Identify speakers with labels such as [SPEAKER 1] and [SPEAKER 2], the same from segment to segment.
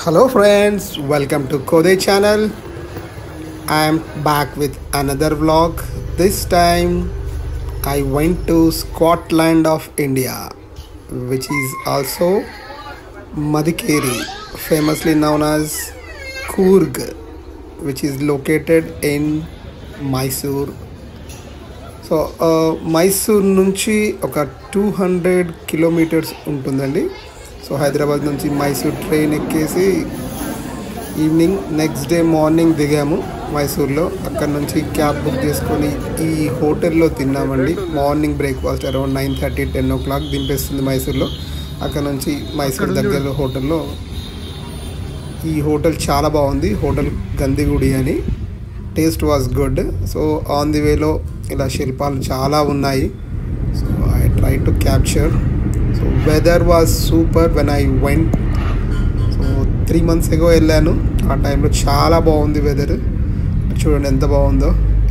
[SPEAKER 1] Hello friends, welcome to Kode channel. I am back with another vlog. This time I went to Scotland of India, which is also Madikeri, famously known as Coorg, which is located in Mysore. So Mysore నుంచి ఒక 200 kilometres ఉంటుందండి. So Hyderabad నుంచి Mysore train ఎక్కేసి evening next day morning దిగాము మైసూర్లో. అక్కడ నుంచి cab book చేసుకొని ఈ హోటల్లో తిన్నామండి. Morning breakfast around 9:30 10 o'clock దింపేస్తుంది మైసూర్లో. అక్కడ నుంచి మైసూర్ దగ్గర హోటల్లో, ఈ హోటల్ చాలా బాగుంది, హోటల్ గందిగుడి అని. Taste was good. So on the వేలో ఇలా శిల్పాలు చాలా ఉన్నాయి. So I try to capture. So weather was super when I went. So 3 months ago వెళ్ళాను. ఆ టైంలో చాలా బాగుంది వెదర్. చూడండి ఎంత బాగుందో.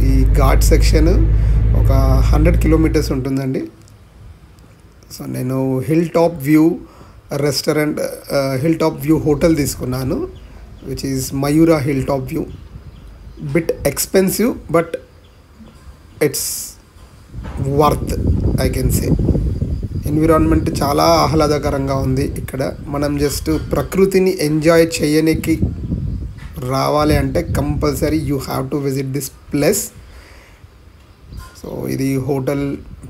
[SPEAKER 1] ఈ ఘాట్ సెక్షన్ ఒక 100 kilometers ఉంటుందండి. సో నేను hill top view restaurant, hill top view hotel తీసుకున్నాను, which is Mayura hill top view. Bit expensive but it's worth, I can say. Environment చాలా ఆహ్లాదకరంగా ఉంది. ఇక్కడ మనం జస్ట్ ప్రకృతిని ఎంజాయ్ చేయడానికి రావాలి అంటే compulsory you have to visit this place. So ఇది హోటల్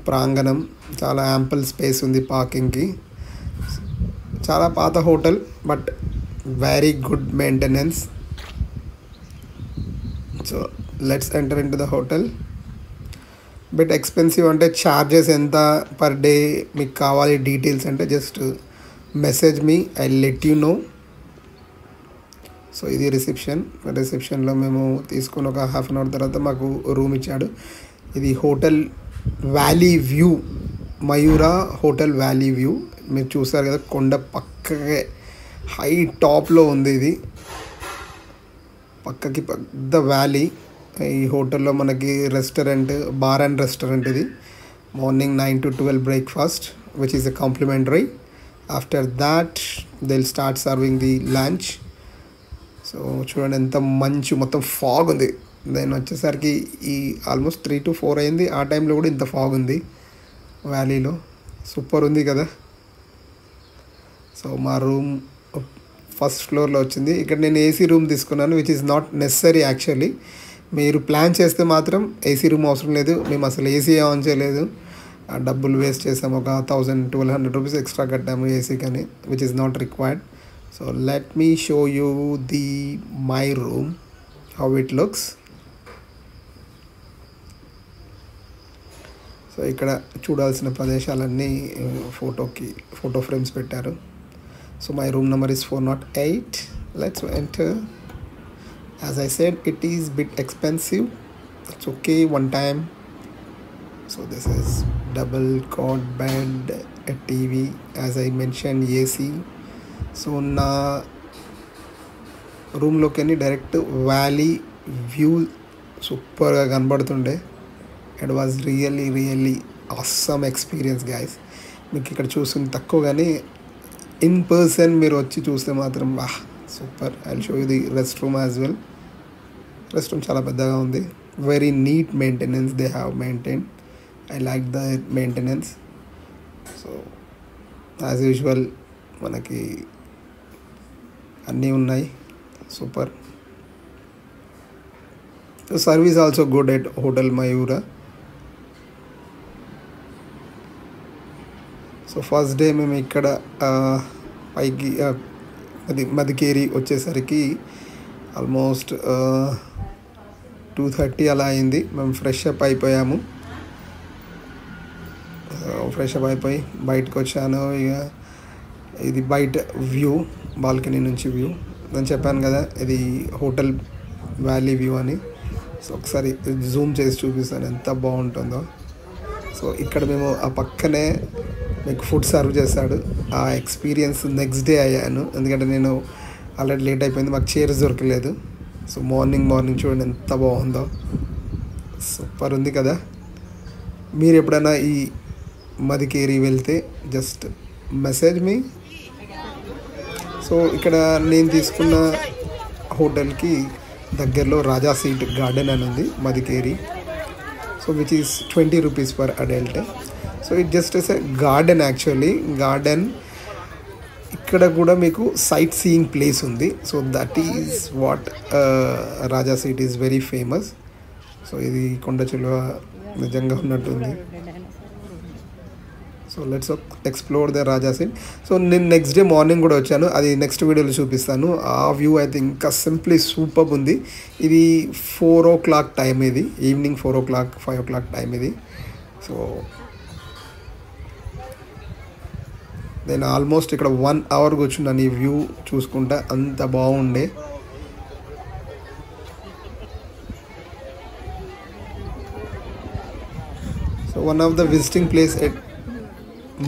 [SPEAKER 1] ప్రాంగణం, చాలా యాంపుల్ స్పేస్ ఉంది పార్కింగ్కి. చాలా పాత hotel but very good maintenance. So let's enter in to the hotel. But expensive అంటే ఛార్జెస్ ఎంత పర్ డే మీకు కావాలి డీటెయిల్స్ అంటే just message me, I let you know. So ఇది రిసెప్షన్లో మేము తీసుకుని ఒక 1/2 hour తర్వాత మాకు రూమ్ ఇచ్చాడు. ఇది hotel valley view, Mayura hotel valley view. మీరు చూసారు కదా, కొండ పక్కకే హై టాప్లో ఉంది. ఇది పక్కకి పెద్ద వ్యాలీ. ఈ హోటల్లో మనకి రెస్టారెంట్, బార్ అండ్ రెస్టారెంట్. ఇది morning 9 to 12 breakfast which is a complimentary. After that they will start serving the lunch. So చూడండి ఎంత మంచు, మొత్తం ఫాగ్ ఉంది. నేను వచ్చేసరికి ఈ ఆల్మోస్ట్ 3 to 4 అయింది. ఆ టైంలో కూడా ఇంత ఫాగ్ ఉంది వ్యాలీలో. సూపర్ ఉంది కదా. సో మా రూమ్ ఫస్ట్ ఫ్లోర్లో వచ్చింది. ఇక్కడ నేను ఏసీ రూమ్ తీసుకున్నాను, which is not necessary actually. మీరు ప్లాన్ చేస్తే మాత్రం ఏసీ రూమ్ అవసరం లేదు. మేము అసలు ఏసీ ఆన్ చేయలేదు, డబ్బులు వేస్ట్ చేసాము. ఒక 1,000-1,200 rupees ఎక్స్ట్రా కట్టాము ఏసీ కానీ, which is not required. So let me show you the my room, how it looks. So ఇక్కడ చూడాల్సిన ప్రదేశాలన్నీ ఫోటో ఫ్రేమ్స్ పెట్టారు. So my room number is 408. Let's enter. As I said, it is bit expensive. It's okay one time. So this is double cot bed, a TV, as I mentioned, AC. So na room lokani direct valley view super ga kanbadutunde. It was really awesome experience guys. మీకు ఇక్కడ చూస్తుంది తక్కువ కానీ in person మీరు వచ్చి చూస్తే మాత్రం వాహ్ super. I will show you the rest room as well. Rest room చాలా పెద్దగా ఉంది. Very neat maintenance they have maintain. I like the maintenance. So as usual మనకి అన్నీ ఉన్నాయి. Super. Service also good at hotel Mayura. So first day మేము ఇక్కడ పైకి మదికేరి వచ్చేసరికి ఆల్మోస్ట్ 2:30 అలా అయింది. మేము ఫ్రెష్ అప్ అయిపోయాము. ఫ్రెష్ అప్ అయిపోయి బయటకు వచ్చాను. ఇక ఇది బయట వ్యూ, బాల్కనీ నుంచి వ్యూ. నేను చెప్పాను కదా ఇది హోటల్ వ్యాలీ వ్యూ అని. సో ఒకసారి జూమ్ చేసి చూపిస్తాను ఎంత బాగుంటుందో. సో ఇక్కడ మేము ఆ పక్కనే మీకు ఫుడ్ సర్వ్ చేశాడు. ఆ ఎక్స్పీరియన్స్ నెక్స్ట్ డే అయ్యాను, ఎందుకంటే నేను ఆల్రెడీ లేట్ అయిపోయింది, మాకు చైర్స్ దొరకలేదు. సో మార్నింగ్ చూడండి ఎంత బాగుందో. సూపర్ ఉంది కదా. మీరు ఎప్పుడైనా ఈ మదికేరి వెళ్తే జస్ట్ మెసేజ్ మీ. సో ఇక్కడ నేను తీసుకున్న హోటల్కి దగ్గరలో రాజా సీట్ గార్డెన్ అని ఉంది Madikeri. So which is 20 rupees per adult. So it just as a garden actually. Garden ఇక్కడ కూడా మీకు సైట్ సీయింగ్ ప్లేస్ ఉంది. So that is what Raja seat is very famous. So ఇది కొండ చిలువ నిజంగా ఉన్నట్టుంది. So let's explore the Raja seat. So నేను నెక్స్ట్ డే మార్నింగ్ కూడా వచ్చాను, అది నెక్స్ట్ వీడియోలో చూపిస్తాను. ఆ వ్యూ అయితే ఇంకా సింప్లీ సూపర్ ఉంది. ఇది 4 o'clock టైం, ఇది ఈవినింగ్ 4 o'clock 5 o'clock టైం ఇది. సో నేను ఆల్మోస్ట్ ఇక్కడ 1 hour కూర్చున్నాను ఈ వ్యూ చూసుకుంటా, అంత బాగుండే. So one of the visiting place at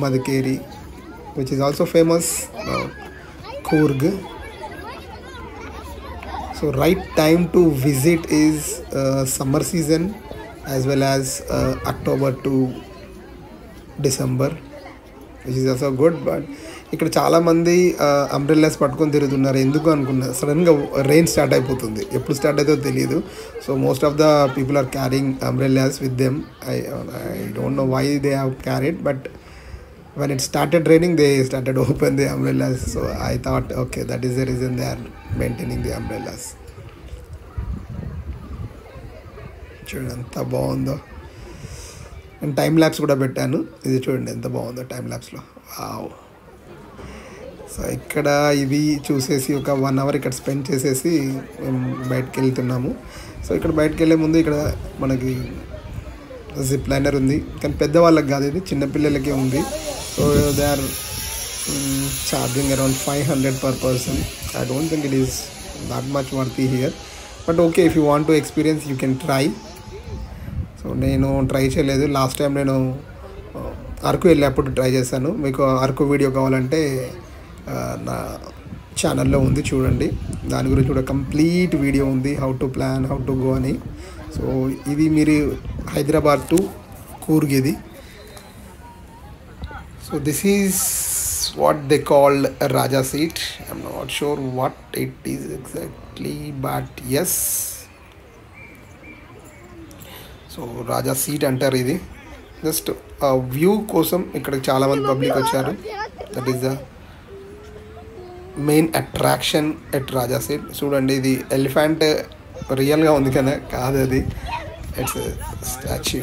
[SPEAKER 1] Madikeri, which is also famous, Coorg. So right time to visit is summer season as well as October to December, which is also good. But ఇక్కడ చాలామంది umbrellas పట్టుకొని తిరుగుతున్నారు. ఎందుకు అనుకున్నా, సడన్గా rain start అయిపోతుంది, ఎప్పుడు start అవుతుందో తెలియదు. So most of the people are carrying umbrellas with them. I don't know why they have carried, but when it started raining they started open the umbrellas. So I thought okay, that is the reason they are maintaining the umbrellas. చూడండి ఎంత బాగుందో. నేను time lapse కూడా పెట్టాను, ఇది చూడండి ఎంత బాగుందో టైం ల్యాప్స్లో. వావ్. సో ఇక్కడ ఇవి చూసేసి ఒక 1 hour ఇక్కడ స్పెండ్ చేసేసి మేము బయటకు వెళ్తున్నాము. సో ఇక్కడ బయటకు వెళ్ళే ముందు ఇక్కడ మనకి జిప్ లైనర్ ఉంది, కానీ పెద్దవాళ్ళకి కాదు, ఇది చిన్నపిల్లలకే ఉంది. So they are charging around 500 per person. I don't think it is that much worthy here, but okay, if you want to experience you can try. So నేను ట్రై చేయలేదు, లాస్ట్ టైం నేను అరకు వెళ్ళేప్పుడు ట్రై చేశాను. మీకు Araku video కావాలంటే నా ఛానల్లో ఉంది, చూడండి. దాని గురించి కూడా కంప్లీట్ వీడియో ఉంది, how to plan, how to go అని. సో ఇది మీరు హైదరాబాద్ టు కూర్గ్ ఇది. So this is what they called Raja seat. I'm not sure what it is exactly, but yes. So Raja seat అంటారు ఇది. జస్ట్ వ్యూ కోసం ఇక్కడ చాలామంది పబ్లిక్ వచ్చారు. That is the main attraction at Raja seat. చూడండి, ఇది ఎలిఫెంట్ రియల్గా ఉంది కదా, కాదు అది, it's statue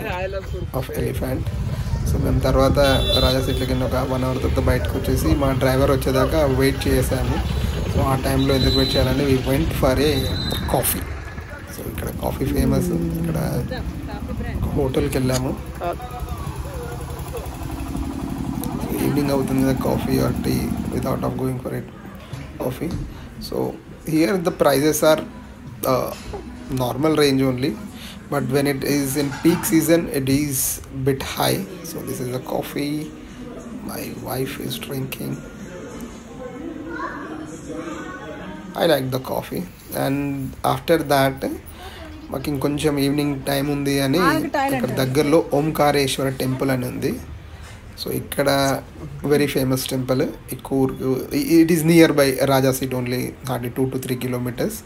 [SPEAKER 1] of elephant. So మేము తర్వాత రాజా సీట్ల కింద ఒక 1 hour తర్వాత బయటకు వచ్చేసి మా డ్రైవర్ వచ్చేదాకా వెయిట్ చేసాము. సో ఆ టైంలో ఎందుకు వెయిట్ చేయాలని we went for a coffee. So ఇక్కడ కాఫీ ఫేమస్. ఇక్కడ హోటల్కి వెళ్ళాము, ఈవినింగ్ అవుతుంది కదా, coffee or tea without of going for it coffee. So here the prices are normal range only, but when it is in peak season it is bit high. So this is a coffee my wife is drinking. I like the coffee. And after that మాకు ఇంకొంచెం evening time ఉంది అని ఇక్కడ దగ్గరలో Omkareshwara temple అని ఉంది. So ఇక్కడ very famous temple. ఈ Coorg, it is near by Raja seat only, hardly 2 to 3 kilometers.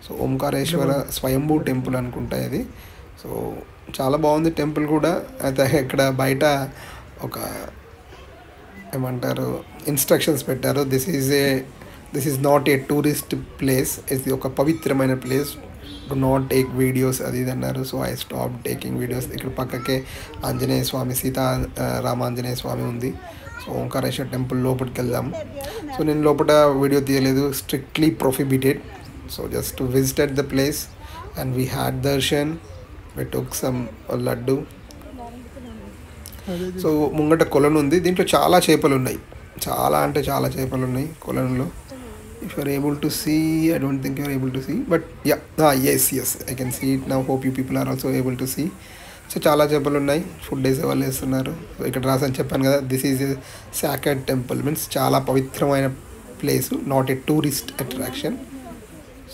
[SPEAKER 1] So Omkareshwara Swayambhu temple అనుకుంటా ఇది. సో చాలా బాగుంది టెంపుల్ కూడా. అయితే ఇక్కడ బయట ఒక ఏమంటారు ఇన్స్ట్రక్షన్స్ పెట్టారు, this is not a tourist place, ఇది ఒక పవిత్రమైన place, do not take videos అది ఇది అన్నారు. So I stop taking videos. ఇక్కడ పక్కకే ఆంజనేయ స్వామి, రామాంజనేయ స్వామి ఉంది. సో ఓంకారేశ్వర టెంపుల్ లోపలికి వెళ్దాం. సో నేను లోపల వీడియో తీయలేదు, strictly prohibited. So just visited the place and we had darshan. We took some laddu. So ముంగట కొలను ఉంది, దీంట్లో చాలా చేపలు ఉన్నాయి, చాలా అంటే చాలా చేపలు ఉన్నాయి కొలనులో. If you are able to see, I don't think you are able to see, but yes I can see it now. Hope you people are also able to see. So చాలా చేపలు ఉన్నాయి, ఫుడ్ వేసే వాళ్ళు వేస్తున్నారు. So ఇక్కడ రాసని చెప్పాను కదా, this is a sacred temple, means చాలా పవిత్రమైన place, not a tourist attraction.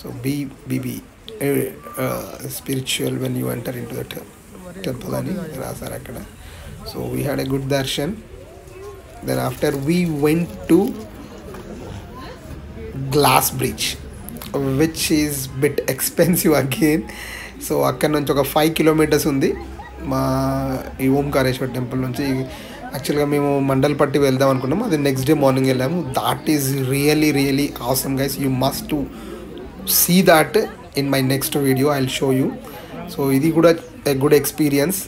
[SPEAKER 1] So be spiritual when you enter into the temple ani rasar akkada. So we had a good darshan. then after we went to Glass Bridge, which is bit expensive again. So అక్కడ నుంచి ఒక 5 kilometres ఉంది మా ఈ Omkareshwara temple నుంచి. యాక్చువల్గా మేము మండల్పట్టి వెళ్దాం అనుకున్నాము, అది నెక్స్ట్ డే మార్నింగ్ వెళ్ళాము. That is really awesome guys. You must to see that in my next video, I will show you. So ఇది కూడా ఎ గుడ్ ఎక్స్పీరియన్స్.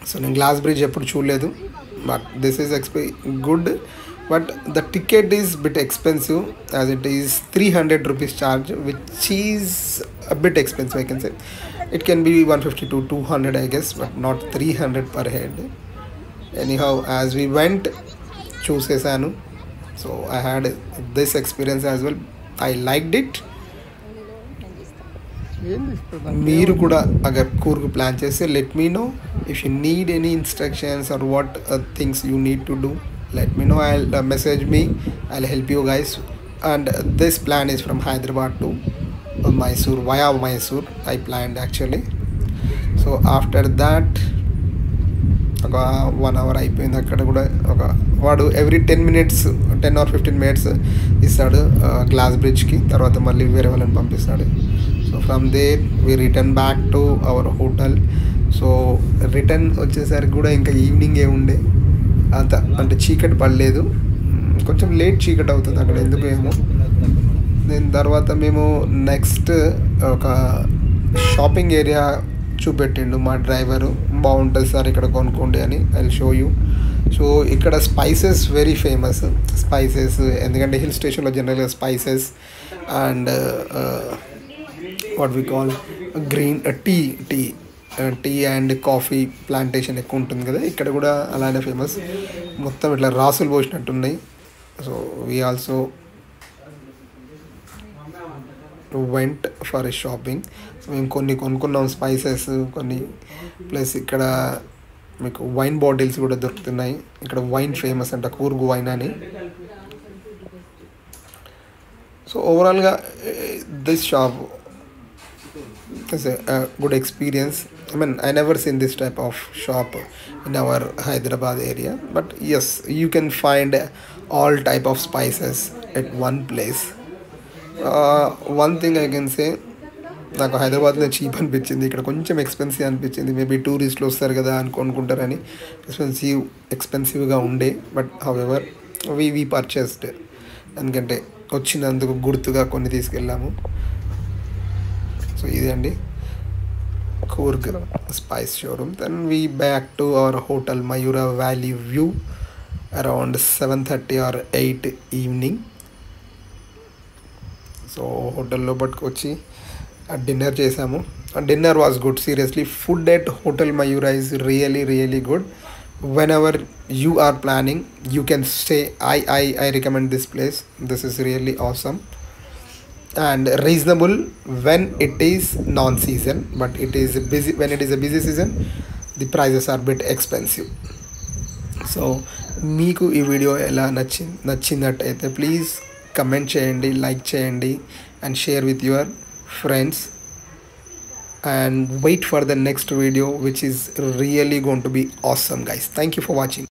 [SPEAKER 1] సో నేను గ్లాస్ బ్రిడ్జ్ ఎప్పుడు చూడలేదు, but this is good. But the ticket is bit expensive, as it is 300 rupees charge, which is a bit expensive, I can say. It can be 150 to 200, I guess, but not 300 per head. Anyhow, as we went, chusesanu. So I had this experience as well. I liked it. మీరు కూడా అగర్ Coorg plan చేస్తే let me know. If you need any instructions or what things you need to do, let me know. I'll message me, I'll help you guys. And this plan is from Hyderabad to Mysore, via Mysore I planned actually. So after that ఒక 1 hour అయిపోయింది. అక్కడ కూడా ఒక వాడు every 10 minutes 10 or 15 minutes ఇస్తాడు glass బ్రిడ్జ్కి, తర్వాత మళ్ళీ వేరే వాళ్ళని పంపిస్తాడు. So from there we return back to our hotel. So return వచ్చేసరికి కూడా ఇంకా ఈవినింగే ఉండే, అంత అంటే చీకటి పడలేదు, కొంచెం లేట్ చీకటి అవుతుంది అక్కడ ఎందుకు ఏమో. దీని తర్వాత మేము నెక్స్ట్ ఒక షాపింగ్ ఏరియా చూపెట్టిండు మా డ్రైవరు, బాగుంటుంది సార్ ఇక్కడ కొనుక్కోండి అని. I will show you. So ఇక్కడ స్పైసెస్ వెరీ ఫేమస్, స్పైసెస్ ఎందుకంటే హిల్ స్టేషన్లో జనరల్గా spices and what we call green tea and coffee plantation ఎక్కువ ఉంటుంది కదా, ఇక్కడ కూడా అలానే ఫేమస్. మొత్తం ఇట్లా రాసులు పోసినట్టున్నాయి. So we also went for a shopping. So మేము కొన్ని కొనుక్కున్నాం స్పైసెస్ కొన్ని, ప్లస్ ఇక్కడ మీకు వైన్ బాటిల్స్ కూడా దొరుకుతున్నాయి. ఇక్కడ వైన్ ఫేమస్ అంట, కూర్గు వైన్ అని. సో ఓవరాల్గా this shop is a good experience. I mean, I never seen this type of shop in our Hyderabad area, but yes, you can find all type of spices at one place. One thing I can say, నాకు హైదరాబాద్లో cheap అనిపించింది, ఇక్కడ కొంచెం expensive అనిపించింది. Maybe టూరిస్టులు వస్తారు కదా అని కొనుక్కుంటారని ఎక్స్పెన్సివ్గా ఉండే. బట్ హౌఎవర్ వి పర్చేస్డ్, ఎందుకంటే వచ్చినందుకు గుర్తుగా కొన్ని తీసుకెళ్ళాము. సో ఇదండి Coorg spice showroom. Then we back to our hotel Mayura valley view around 7:30 or 8 evening. So హోటల్లో పట్టుకొచ్చి డిన్నర్ చేసాము. Dinner was good, seriously. Food at hotel Mayura is really good. whenever you are planning, you can stay. I recommend this place. This is really awesome and reasonable when it is non-season, but it is busy when it is a busy season, the prices are a bit expensive. So మీకు ఈ video ఎలా నచ్చినట్టయితే please comment చేయండి, like చేయండి and share with your friends, and wait for the next video which is really going to be awesome guys. Thank you for watching.